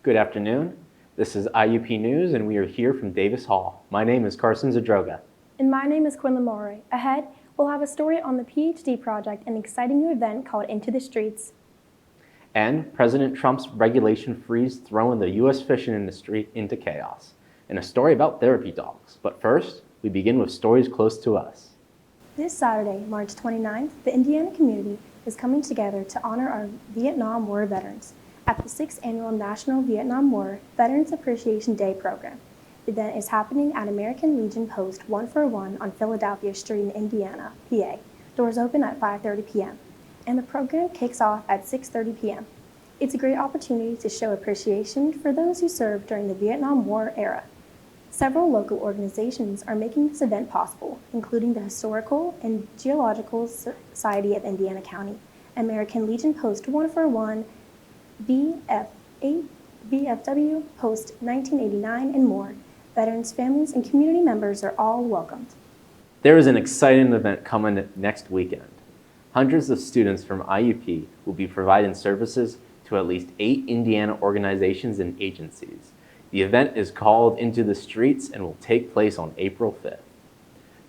Good afternoon. This is IUP News, and we are here from Davis Hall. My name is Carson Zadroga. And my name is Quinn Lamore. Ahead, we'll have a story on the PhD project, an exciting new event called Into the Streets. And President Trump's regulation freeze throwing the U.S. fishing industry into chaos. And a story about therapy dogs. But first, we begin with stories close to us. This Saturday, March 29th, the Indiana community is coming together to honor our Vietnam War veterans at the 6th Annual National Vietnam War Veterans Appreciation Day program. The event is happening at American Legion Post 141 on Philadelphia Street in Indiana, PA. Doors open at 5:30 p.m. and the program kicks off at 6:30 p.m. It's a great opportunity to show appreciation for those who served during the Vietnam War era. Several local organizations are making this event possible, including the Historical and Geological Society of Indiana County, American Legion Post 141, VFW Post 1989, and more. Veterans, families, and community members are all welcomed. There is an exciting event coming next weekend. Hundreds of students from IUP will be providing services to at least 8 Indiana organizations and agencies. The event is called Into the Streets and will take place on April 5th.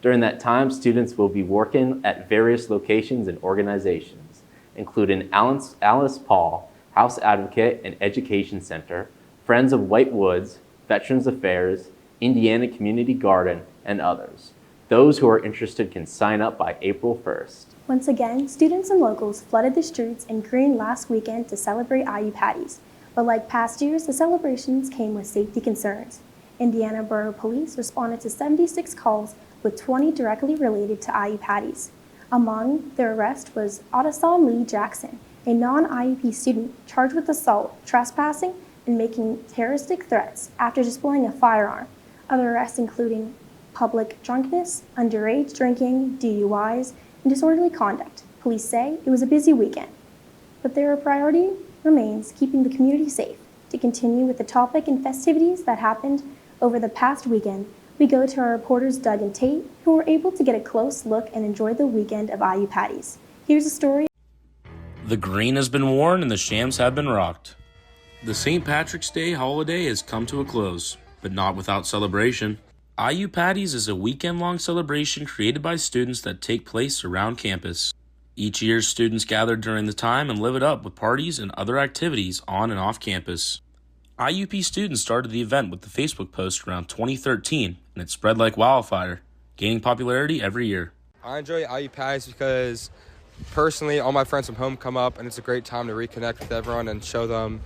During that time, students will be working at various locations and organizations, including Alice Paul, House Advocate and Education Center, Friends of White Woods, Veterans Affairs, Indiana Community Garden, and others. Those who are interested can sign up by April 1st. Once again, students and locals flooded the streets in green last weekend to celebrate Iuptv. But like past years, the celebrations came with safety concerns. Indiana Borough Police responded to 76 calls, with 20 directly related to Iuptv. Among their arrest was Audasal Lee Jackson, a non-IUP student charged with assault, trespassing, and making terroristic threats after displaying a firearm. Other arrests including public drunkenness, underage drinking, DUIs, and disorderly conduct. Police say it was a busy weekend, but their priority remains keeping the community safe. To continue with the topic and festivities that happened over the past weekend, we go to our reporters Doug and Tate, who were able to get a close look and enjoy the weekend of Iuptv. Here's a story. The green has been worn and the shams have been rocked. The St. Patrick's Day holiday has come to a close, but not without celebration. Iuptv is a weekend-long celebration created by students that take place around campus. Each year, students gather during the time and live it up with parties and other activities on and off campus. IUP students started the event with the Facebook post around 2013, and it spread like wildfire, gaining popularity every year. I enjoy Iuptv because personally, all my friends from home come up, and it's a great time to reconnect with everyone and show them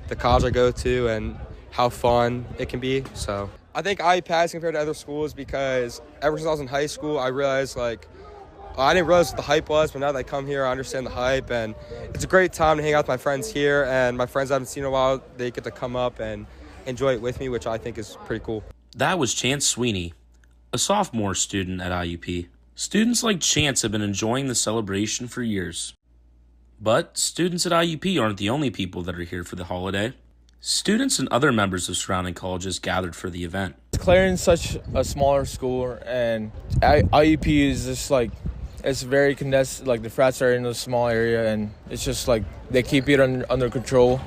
the college I go to and how fun it can be. So I think Iuptv compared to other schools because ever since I was in high school, I realized I didn't realize what the hype was, but now that I come here, I understand the hype, and it's a great time to hang out with my friends here, and my friends I haven't seen in a while, they get to come up and enjoy it with me, which I think is pretty cool. That was Chance Sweeney, a sophomore student at IUP. Students like Chance have been enjoying the celebration for years. But students at IUP aren't the only people that are here for the holiday. Students and other members of surrounding colleges gathered for the event. Clarion's such a smaller school, and IUP is just it's very condensed. The frats are in a small area, and it's just they keep it under control,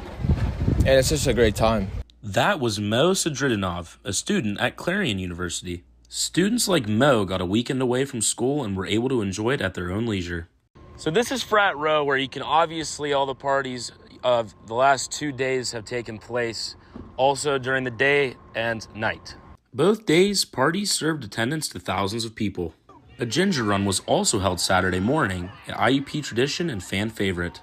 and it's just a great time. That was Mo Sadridinov, a student at Clarion University. Students like Mo got a weekend away from school and were able to enjoy it at their own leisure. So this is Frat Row, where you can obviously all the parties of the last 2 days have taken place, also during the day and night. Both days, parties served attendance to thousands of people. A ginger run was also held Saturday morning, an IUP tradition and fan favorite.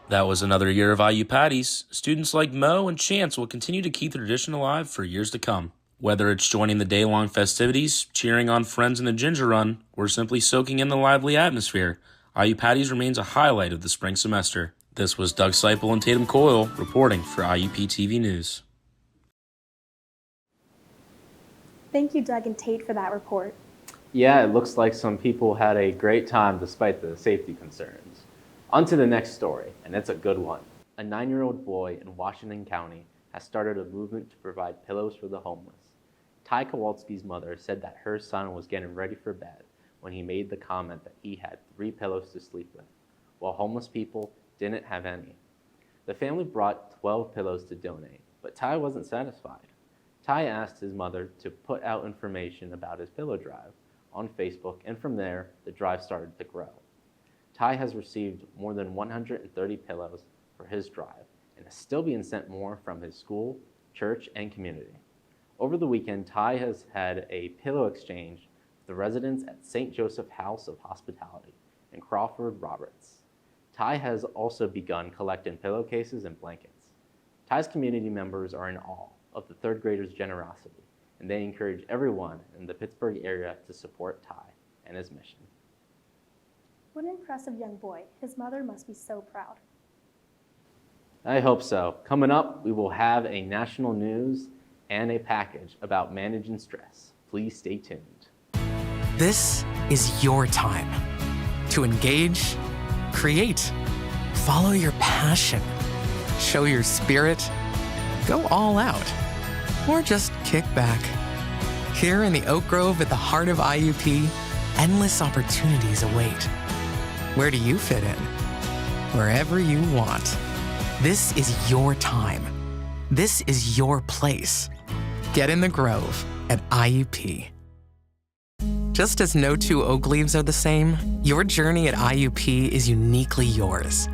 That was another year of Iuptv. Students like Mo and Chance will continue to keep the tradition alive for years to come. Whether it's joining the day-long festivities, cheering on friends in the ginger run, or simply soaking in the lively atmosphere, Iuptv remains a highlight of the spring semester. This was Doug Seipel and Tatum Coyle reporting for IUP TV News. Thank you, Doug and Tate, for that report. Yeah, it looks like some people had a great time despite the safety concerns. On to the next story, and it's a good one. A 9-year-old boy in Washington County has started a movement to provide pillows for the homeless. Ty Kowalski's mother said that her son was getting ready for bed when he made the comment that he had 3 pillows to sleep with, while homeless people didn't have any. The family brought 12 pillows to donate, But Ty wasn't satisfied. Ty asked his mother to put out information about his pillow drive on Facebook, and from there, the drive started to grow. Ty has received more than 130 pillows for his drive and is still being sent more from his school, church, and community. Over the weekend, Ty has had a pillow exchange with the residents at St. Joseph House of Hospitality in Crawford, Roberts. Ty has also begun collecting pillowcases and blankets. Ty's community members are in awe of the third graders' generosity, and they encourage everyone in the Pittsburgh area to support Ty and his mission. What an impressive young boy. His mother must be so proud. I hope so. Coming up, we will have a national news and a package about managing stress. Please stay tuned. This is your time to engage, create, follow your passion, show your spirit, go all out, or just kick back. Here in the Oak Grove at the heart of IUP, endless opportunities await. Where do you fit in? Wherever you want. This is your time. This is your place. Get in the Grove at IUP. Just as no two oak leaves are the same, your journey at IUP is uniquely yours.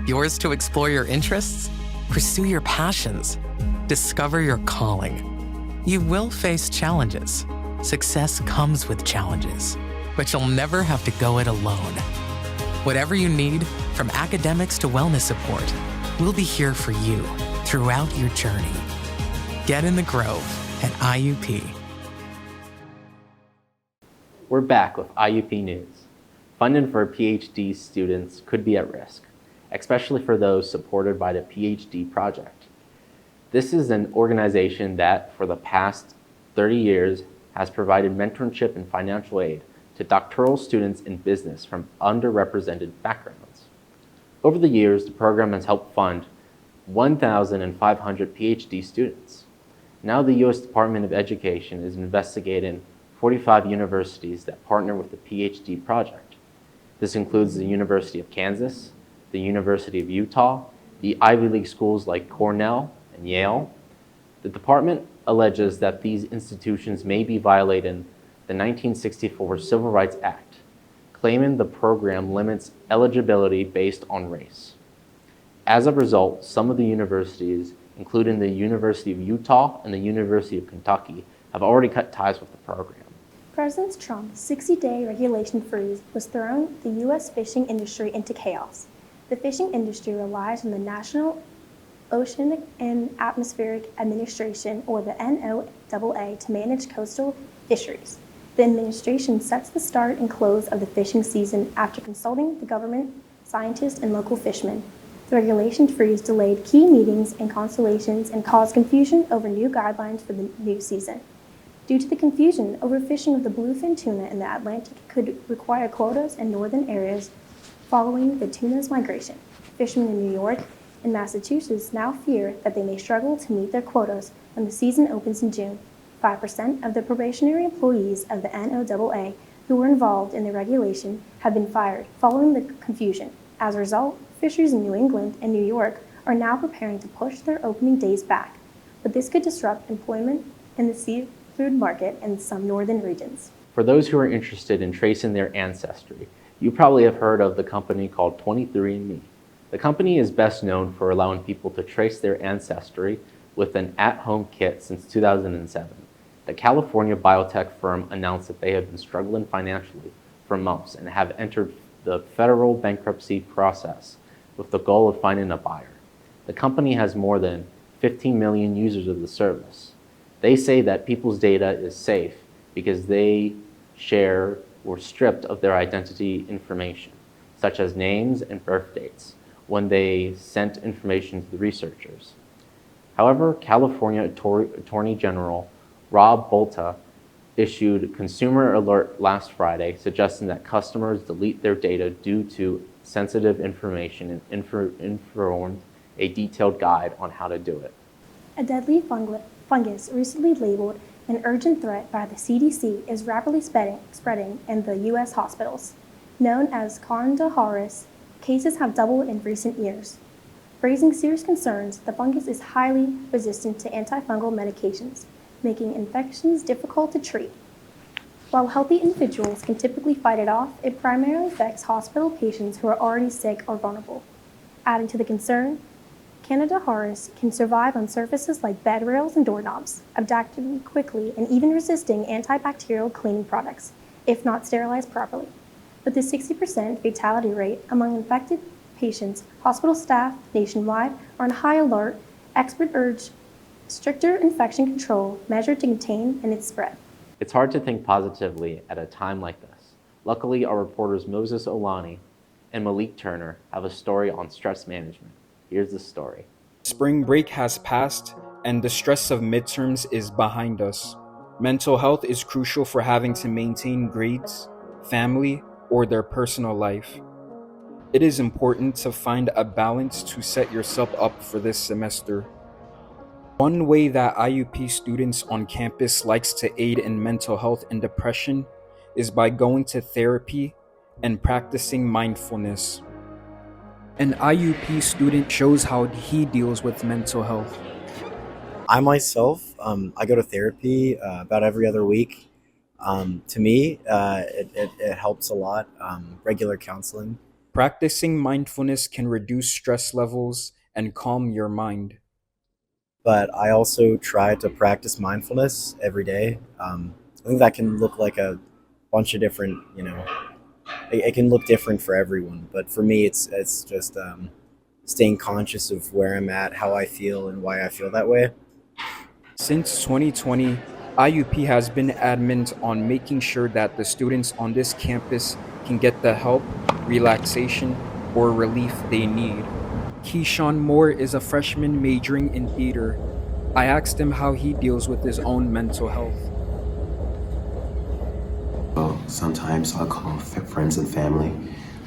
Yours to explore your interests, pursue your passions, discover your calling. You will face challenges. Success comes with challenges, but you'll never have to go it alone. Whatever you need, from academics to wellness support, we'll be here for you throughout your journey. Get in the Grove at IUP. We're back with IUP News. Funding for PhD students could be at risk, especially for those supported by the PhD Project. This is an organization that, for the past 30 years, has provided mentorship and financial aid to doctoral students in business from underrepresented backgrounds. Over the years, the program has helped fund 1,500 PhD students. Now the U.S. Department of Education is investigating 45 universities that partner with the PhD Project. This includes the University of Kansas, the University of Utah, the Ivy League schools like Cornell and Yale. The department alleges that these institutions may be violating the 1964 Civil Rights Act, claiming the program limits eligibility based on race. As a result, some of the universities, including the University of Utah and the University of Kentucky, have already cut ties with the program. President Trump's 60-day regulation freeze was throwing the U.S. fishing industry into chaos. The fishing industry relies on the National Oceanic and Atmospheric Administration, or the NOAA, to manage coastal fisheries. The administration sets the start and close of the fishing season after consulting the government, scientists, and local fishermen. The regulation freeze delayed key meetings and consultations and caused confusion over new guidelines for the new season. Due to the confusion, overfishing of the bluefin tuna in the Atlantic could require quotas in northern areas following the tuna's migration. Fishermen in New York and Massachusetts now fear that they may struggle to meet their quotas when the season opens in June. 5% of the probationary employees of the NOAA who were involved in the regulation have been fired following the confusion. As a result, fisheries in New England and New York are now preparing to push their opening days back, but this could disrupt employment in the seafood market in some northern regions. For those who are interested in tracing their ancestry, you probably have heard of the company called 23andMe. The company is best known for allowing people to trace their ancestry with an at-home kit since 2007. The California biotech firm announced that they have been struggling financially for months and have entered the federal bankruptcy process with the goal of finding a buyer. The company has more than 15 million users of the service. They say that people's data is safe because they share or stripped of their identity information, such as names and birth dates, when they sent information to the researchers. However, California Attorney General Rob Bolta issued consumer alert last Friday suggesting that customers delete their data due to sensitive information and informed a detailed guide on how to do it. A deadly fungus recently labeled an urgent threat by the CDC is rapidly spreading in the U.S. hospitals. Known as coronavirus, cases have doubled in recent years. Raising serious concerns, the fungus is highly resistant to antifungal medications, making infections difficult to treat. While healthy individuals can typically fight it off, it primarily affects hospital patients who are already sick or vulnerable. Adding to the concern, Candida auris can survive on surfaces like bed rails and doorknobs, adapting quickly and even resisting antibacterial cleaning products, if not sterilized properly. With a 60% fatality rate among infected patients, hospital staff nationwide are on high alert. Experts urge stricter infection control measures to contain its spread. It's hard to think positively at a time like this. Luckily, our reporters Moses Olani and Malik Turner have a story on stress management. Here's the story. Spring break has passed, and the stress of midterms is behind us. Mental health is crucial for having to maintain grades, family, or their personal life. It is important to find a balance to set yourself up for this semester. One way that IUP students on campus likes to aid in mental health and depression is by going to therapy and practicing mindfulness. An IUP student shows how he deals with mental health. I myself, I go to therapy about every other week. To me, it helps a lot, regular counseling. Practicing mindfulness can reduce stress levels and calm your mind. But I also try to practice mindfulness every day. I think that can look like a bunch of different, it can look different for everyone. But for me, it's just staying conscious of where I'm at, how I feel, and why I feel that way. Since 2020, IUP has been adamant on making sure that the students on this campus can get the help, relaxation, or relief they need. Keyshawn Moore is a freshman majoring in theater. I asked him how he deals with his own mental health. Well, sometimes I'll call friends and family.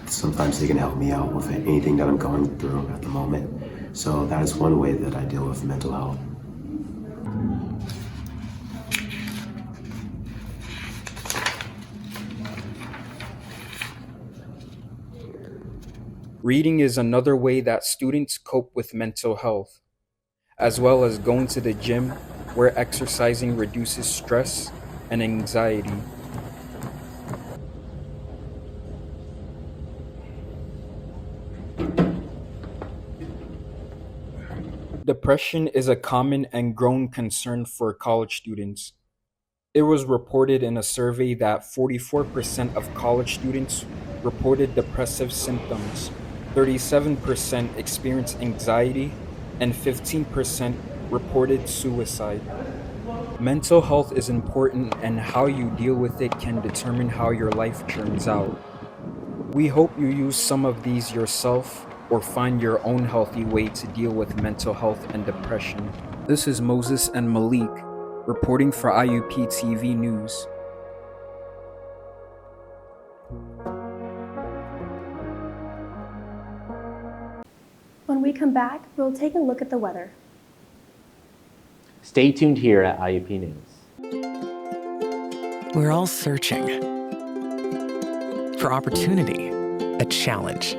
Sometimes they can help me out with anything that I'm going through at the moment. So that is one way that I deal with mental health. Reading is another way that students cope with mental health, as well as going to the gym, where exercising reduces stress and anxiety. Depression is a common and growing concern for college students. It was reported in a survey that 44% of college students reported depressive symptoms, 37% experienced anxiety, and 15% reported suicide. Mental health is important, and how you deal with it can determine how your life turns out. We hope you use some of these yourself or find your own healthy way to deal with mental health and depression. This is Moses and Malik reporting for Iuptv News. When we come back, we'll take a look at the weather. Stay tuned here at IUP News. We're all searching for opportunity, a challenge.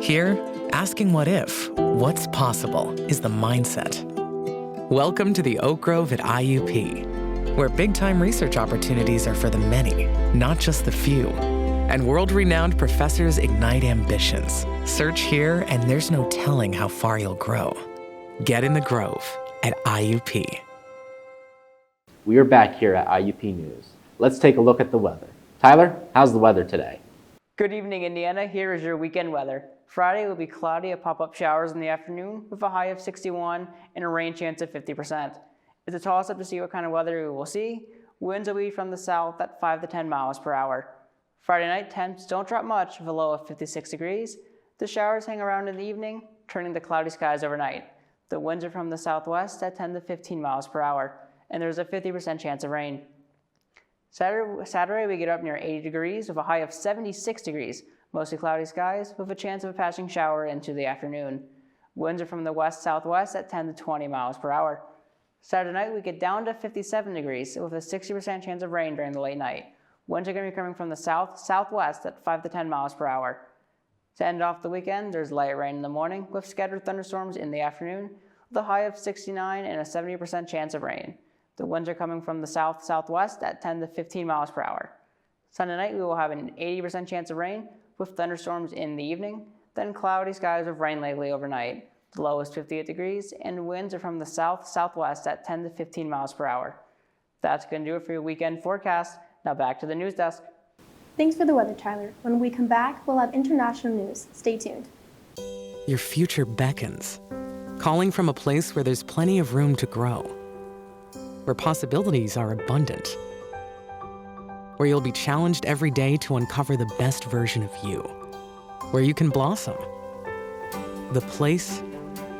Here, asking what if, what's possible is the mindset. Welcome to the Oak Grove at IUP, where big-time research opportunities are for the many, not just the few. And world-renowned professors ignite ambitions. Search here, and there's no telling how far you'll grow. Get in the Grove at IUP. We are back here at IUP News. Let's take a look at the weather. Tyler, how's the weather today? Good evening, Indiana. Here is your weekend weather. Friday will be cloudy with pop-up showers in the afternoon with a high of 61 and a rain chance of 50%. It's a toss-up to see what kind of weather we will see. Winds will be from the south at 5 to 10 miles per hour. Friday night, temps don't drop much with a low of 56 degrees. The showers hang around in the evening, turning to cloudy skies overnight. The winds are from the southwest at 10 to 15 miles per hour, and there's a 50% chance of rain. Saturday, we get up near 80 degrees with a high of 76 degrees, mostly cloudy skies with a chance of a passing shower into the afternoon. Winds are from the west-southwest at 10 to 20 miles per hour. Saturday night, we get down to 57 degrees with a 60% chance of rain during the late night. Winds are going to be coming from the south-southwest at 5 to 10 miles per hour. To end off the weekend, there's light rain in the morning with scattered thunderstorms in the afternoon with a high of 69 and a 70% chance of rain. The winds are coming from the south-southwest at 10 to 15 miles per hour. Sunday night, we will have an 80% chance of rain with thunderstorms in the evening, then cloudy skies with rain likely overnight. The low is 58 degrees, and winds are from the south-southwest at 10 to 15 miles per hour. That's going to do it for your weekend forecast. Now back to the news desk. Thanks for the weather, Tyler. When we come back, we'll have international news. Stay tuned. Your future beckons, calling from a place where there's plenty of room to grow, where possibilities are abundant, where you'll be challenged every day to uncover the best version of you, where you can blossom. The place,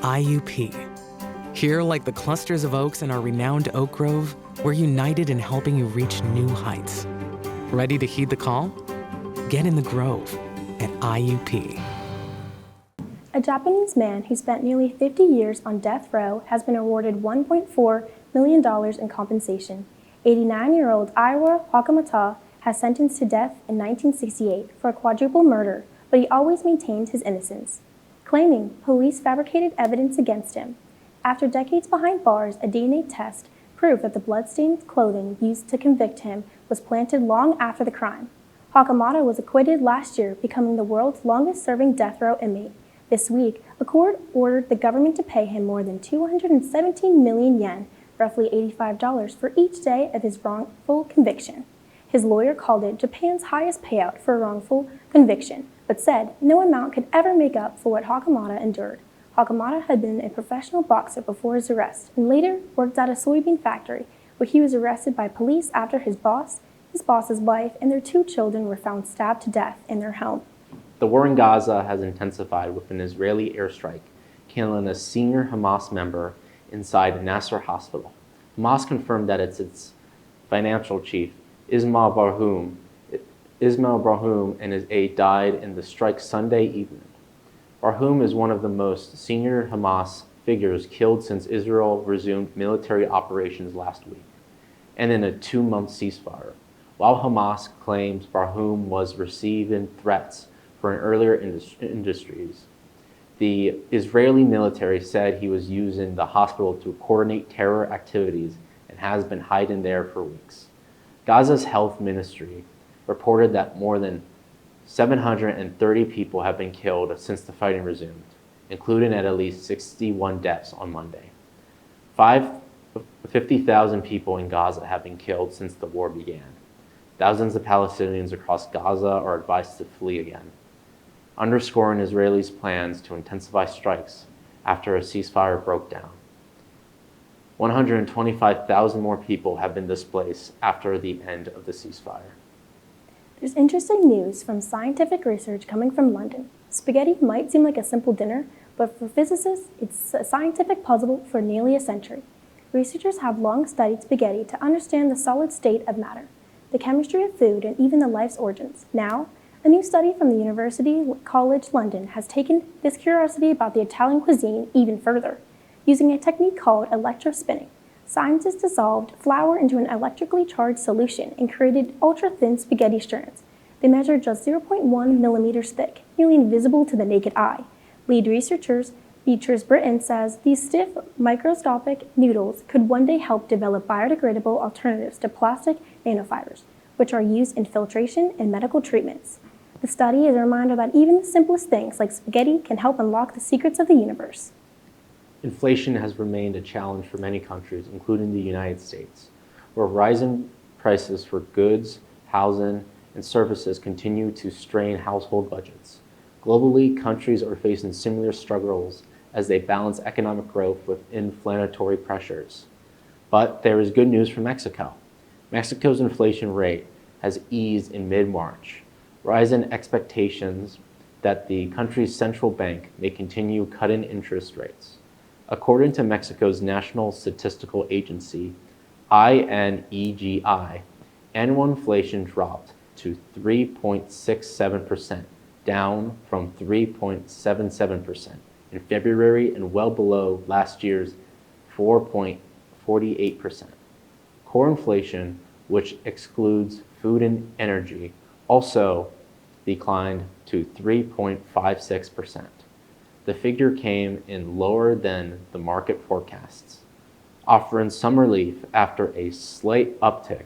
IUP. Here, like the clusters of oaks in our renowned oak grove, we're united in helping you reach new heights. Ready to heed the call? Get in the grove at IUP. A Japanese man who spent nearly 50 years on death row has been awarded $1.4 million in compensation. 89-year-old Iwa Wakamata has sentenced to death in 1968 for a quadruple murder, but he always maintained his innocence, claiming police fabricated evidence against him. After decades behind bars, a DNA test proved that the bloodstained clothing used to convict him was planted long after the crime. Wakamata was acquitted last year, becoming the world's longest-serving death row inmate. This week, a court ordered the government to pay him more than 217 million yen, roughly $85, for each day of his wrongful conviction. His lawyer called it Japan's highest payout for a wrongful conviction, but said no amount could ever make up for what Wakamata endured. Wakamata had been a professional boxer before his arrest and later worked at a soybean factory, where he was arrested by police after his boss's wife, and their 2 children were found stabbed to death in their home. The war in Gaza has intensified with an Israeli airstrike killing a senior Hamas member inside Nasser Hospital. Hamas confirmed that its financial chief, Ismail Barhoum, and his aide died in the strike Sunday evening. Barhoum is one of the most senior Hamas figures killed since Israel resumed military operations last week, and in a 2-month ceasefire. While Hamas claims Barhoum was receiving threats for earlier industries, the Israeli military said he was using the hospital to coordinate terror activities and has been hiding there for weeks. Gaza's health ministry reported that more than 730 people have been killed since the fighting resumed, including at least 61 deaths on Monday. 50,000 people in Gaza have been killed since the war began. Thousands of Palestinians across Gaza are advised to flee again, underscoring Israelis' plans to intensify strikes after a ceasefire broke down. 125,000 more people have been displaced after the end of the ceasefire. There's interesting news from scientific research coming from London. Spaghetti might seem like a simple dinner, but for physicists, it's a scientific puzzle for nearly a century. Researchers have long studied spaghetti to understand the solid state of matter, the chemistry of food, and even the life's origins. Now, a new study from the University College London has taken this curiosity about the Italian cuisine even further. Using a technique called electrospinning, scientists dissolved flour into an electrically charged solution and created ultra-thin spaghetti strands. They measured just 0.1 millimeters thick, nearly invisible to the naked eye. Lead researchers Beatrice Britton says these stiff, microscopic noodles could one day help develop biodegradable alternatives to plastic nanofibers, which are used in filtration and medical treatments. The study is a reminder that even the simplest things like spaghetti can help unlock the secrets of the universe. Inflation has remained a challenge for many countries, including the United States, where rising prices for goods, housing, and services continue to strain household budgets. Globally, countries are facing similar struggles as they balance economic growth with inflationary pressures. But there is good news for Mexico. Mexico's inflation rate has eased in mid-March, rising expectations that the country's central bank may continue cutting interest rates. According to Mexico's National Statistical Agency, INEGI, annual inflation dropped to 3.67%, down from 3.77% in February and well below last year's 4.48%. Core inflation, which excludes food and energy, also declined to 3.56%. The figure came in lower than the market forecasts, offering some relief after a slight uptick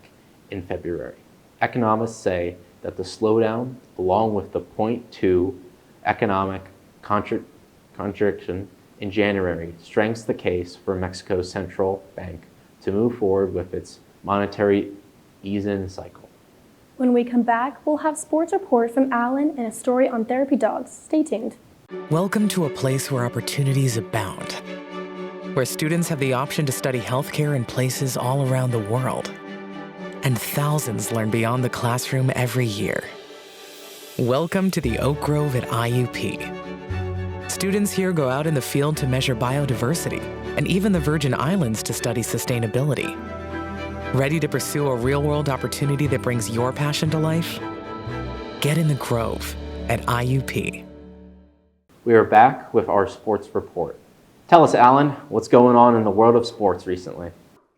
in February. Economists say that the slowdown, along with the 0.2 economic contraction in January, strengthens the case for Mexico's central bank to move forward with its monetary easing cycle. When we come back, we'll have sports report from Alan and a story on therapy dogs. Stay tuned. Welcome to a place where opportunities abound, where students have the option to study healthcare in places all around the world, and thousands learn beyond the classroom every year. Welcome to the Oak Grove at IUP. Students here go out in the field to measure biodiversity, and even the Virgin Islands to study sustainability. Ready to pursue a real-world opportunity that brings your passion to life? Get in the Grove at IUP. We are back with our sports report. Tell us, Alan, what's going on in the world of sports recently?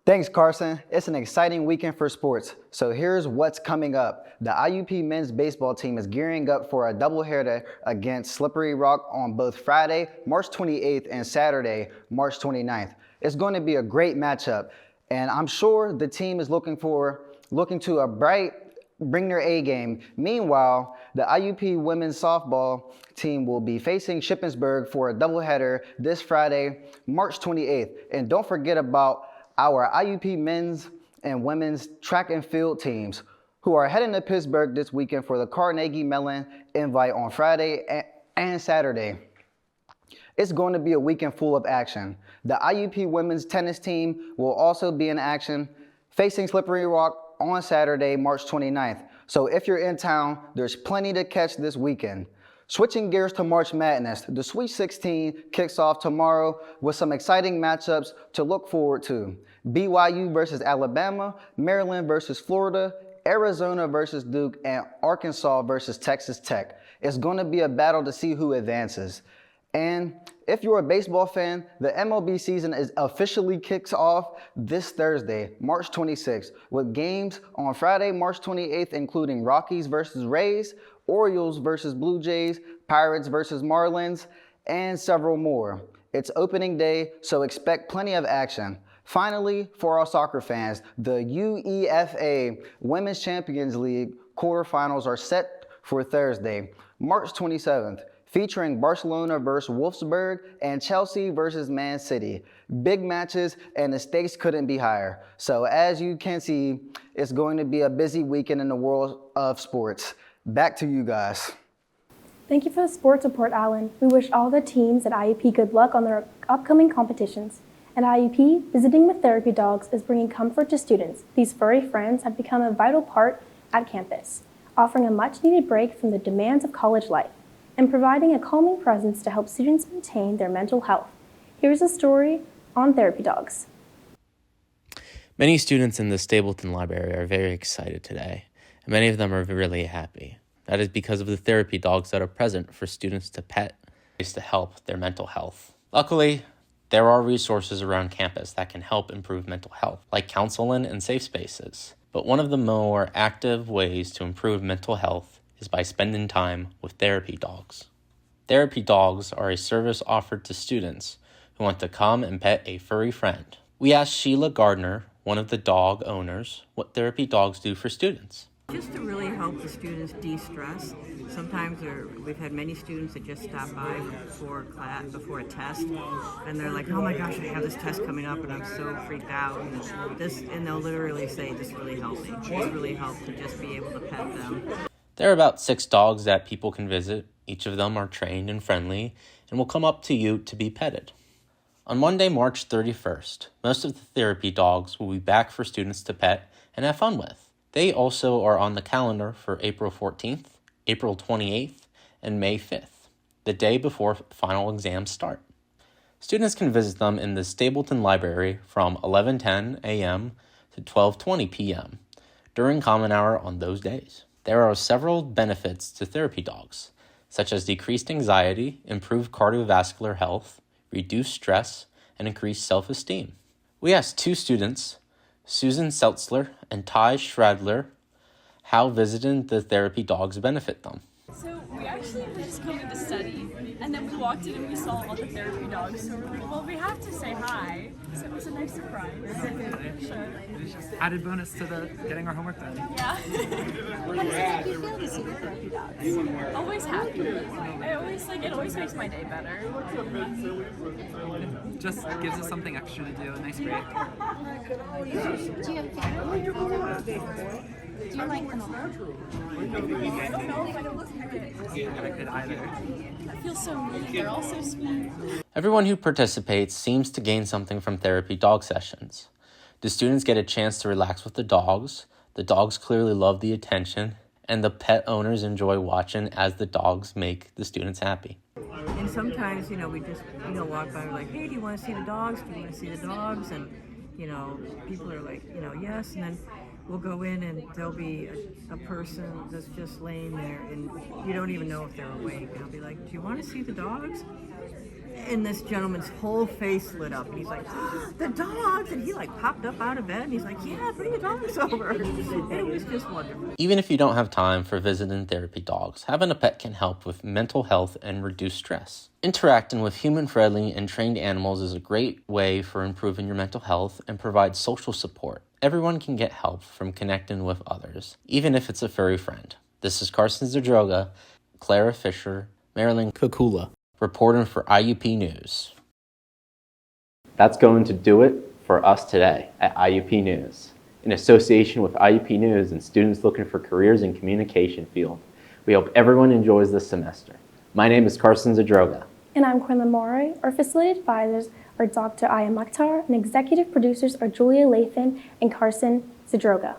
Thanks, Carson. It's an exciting weekend for sports. So here's what's coming up. The IUP men's baseball team is gearing up for a doubleheader against Slippery Rock on both Friday, March 28th and Saturday, March 29th. It's going to be a great matchup, and I'm sure the team is looking to bring their A game. Meanwhile, the IUP women's softball team will be facing Shippensburg for a doubleheader this Friday, March 28th. And don't forget about our IUP men's and women's track and field teams who are heading to Pittsburgh this weekend for the Carnegie Mellon Invite on Friday and Saturday. It's going to be a weekend full of action. The IUP women's tennis team will also be in action facing Slippery Rock on Saturday, March 29th. So if you're in town, there's plenty to catch this weekend. Switching gears to March Madness, the Sweet 16 kicks off tomorrow with some exciting matchups to look forward to. BYU versus Alabama, Maryland versus Florida, Arizona versus Duke, and Arkansas versus Texas Tech. It's going to be a battle to see who advances. And if you're a baseball fan, the MLB season is officially kicks off this Thursday, March 26th, with games on Friday, March 28th, including Rockies versus Rays, Orioles versus Blue Jays, Pirates versus Marlins, and several more. It's opening day, so expect plenty of action. Finally, for our soccer fans, the UEFA Women's Champions League quarterfinals are set for Thursday, March 27th. Featuring Barcelona versus Wolfsburg and Chelsea versus Man City. Big matches, and the stakes couldn't be higher. So as you can see, it's going to be a busy weekend in the world of sports. Back to you guys. Thank you for the sports report, Alan. We wish all the teams at IUP good luck on their upcoming competitions. At IUP, visiting with therapy dogs is bringing comfort to students. These furry friends have become a vital part at campus, offering a much-needed break from the demands of college life and providing a calming presence to help students maintain their mental health. Here's a story on therapy dogs. Many students in the Stapleton Library are very excited today, and many of them are really happy. That is because of the therapy dogs that are present for students to pet to help their mental health. Luckily, there are resources around campus that can help improve mental health, like counseling and safe spaces. But one of the more active ways to improve mental health is by spending time with therapy dogs. Therapy dogs are a service offered to students who want to come and pet a furry friend. We asked Sheila Gardner, one of the dog owners, what therapy dogs do for students. Just to really help the students de-stress. Sometimes we've had many students that just stop by before class, before a test, and they're like, "Oh my gosh, I have this test coming up, and I'm so freaked out." And they'll literally say, "This really helped me. This really helped to just be able to pet them." There are about 6 dogs that people can visit. Each of them are trained and friendly and will come up to you to be petted. On Monday, March 31st, most of the therapy dogs will be back for students to pet and have fun with. They also are on the calendar for April 14th, April 28th, and May 5th, the day before final exams start. Students can visit them in the Stapleton Library from 11:10 a.m. to 12:20 p.m. during common hour on those days. There are several benefits to therapy dogs, such as decreased anxiety, improved cardiovascular health, reduced stress, and increased self-esteem. We asked 2 students, Susan Seltzler and Ty Schradler, how visiting the therapy dogs benefit them. We actually were just coming to study, and then we walked in and we saw all the therapy dogs, so we're like, well, we have to say hi. So it was a nice surprise. Sure. It's just added bonus to the getting our homework done. Yeah. How does it make you feel to see the therapy dogs? Always happy. It always makes my day better. It just gives us something extra to do, a nice break. Do you have favorite therapy dogs? Do you like them all? I don't know if I can look at it. I could either. I feel so mean. They're all so sweet. Everyone who participates seems to gain something from therapy dog sessions. The students get a chance to relax with the dogs clearly love the attention, and the pet owners enjoy watching as the dogs make the students happy. And sometimes, we just, walk by and we're like, hey, do you want to see the dogs? Do you want to see the dogs? And, people are like, yes. And then we'll go in and there'll be a person that's just laying there and you don't even know if they're awake. And I'll be like, do you want to see the dogs? And this gentleman's whole face lit up and he's like, oh, the dogs! And he popped up out of bed and he's like, yeah, bring the dogs over. And it was just wonderful. Even if you don't have time for visiting therapy dogs, having a pet can help with mental health and reduce stress. Interacting with human-friendly and trained animals is a great way for improving your mental health and provides social support. Everyone can get help from connecting with others, even if it's a furry friend. This is Carson Zadroga, Clara Fisher, Marilyn Kukula, reporting for IUP News. That's going to do it for us today at IUP News. In association with IUP News and students looking for careers in communication field, we hope everyone enjoys this semester. My name is Carson Zadroga. And I'm Quinlan Morey. Our facility advisors are Dr. Aya Mukhtar, and executive producers are Julia Lathan and Carson Zadroga.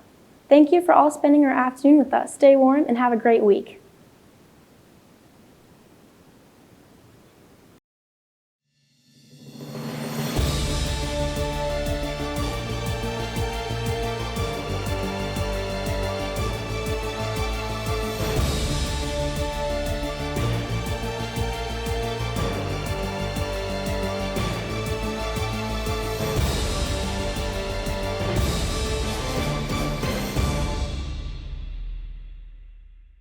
Thank you for all spending your afternoon with us. Stay warm and have a great week.